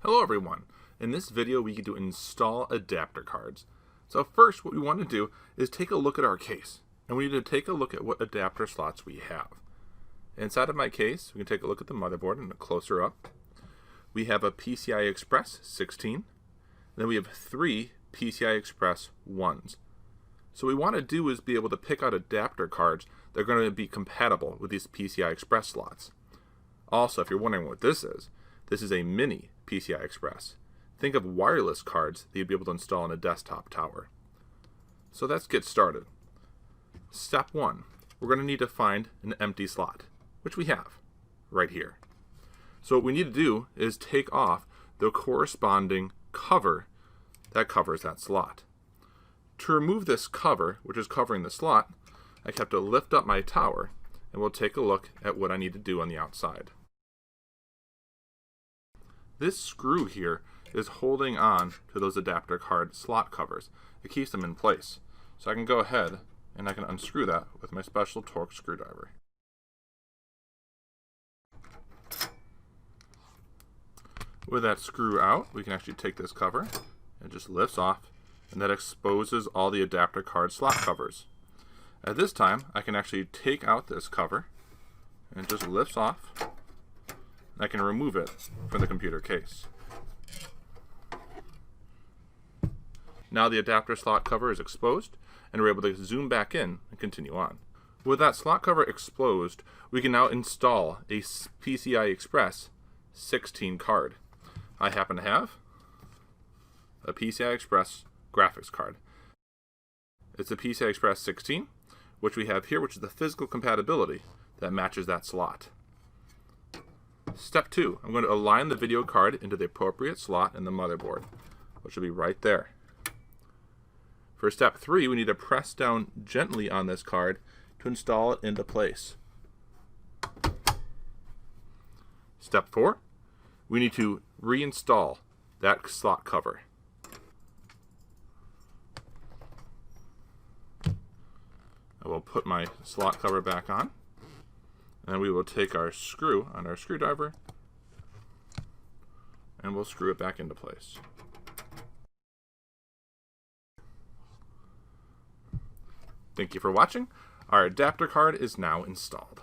Hello everyone. In this video we get to install adapter cards. So first what we want to do is take a look at our case. And we need to take a look at what adapter slots we have. Inside of my case we can take a look at the motherboard and a closer up. We have a PCI Express 16. And then we have 3 PCI Express 1s. So what we want to do is be able to pick out adapter cards that are going to be compatible with these PCI Express slots. Also, if you're wondering what this is a mini PCI Express. Think of wireless cards that you'd be able to install in a desktop tower. So let's get started. Step 1. We're going to need to find an empty slot, which we have right here. So what we need to do is take off the corresponding cover that covers that slot. To remove this cover, which is covering the slot, I have to lift up my tower and we'll take a look at what I need to do on the outside. This screw here is holding on to those adapter card slot covers. It keeps them in place. So I can go ahead and I can unscrew that with my special Torx screwdriver. With that screw out, we can actually take this cover. It just lifts off, and that exposes all the adapter card slot covers. At this time, I can actually take out this cover, and it just lifts off. I can remove it from the computer case. Now the adapter slot cover is exposed, and we're able to zoom back in and continue on. With that slot cover exposed, we can now install a PCI Express 16 card. I happen to have a PCI Express graphics card. It's a PCI Express 16, which we have here, which is the physical compatibility that matches that slot. Step 2, I'm going to align the video card into the appropriate slot in the motherboard, which will be right there. For step 3, we need to press down gently on this card to install it into place. Step 4, we need to reinstall that slot cover. I will put my slot cover back on. And we will take our screw on our screwdriver and we'll screw it back into place. Thank you for watching. Our adapter card is now installed.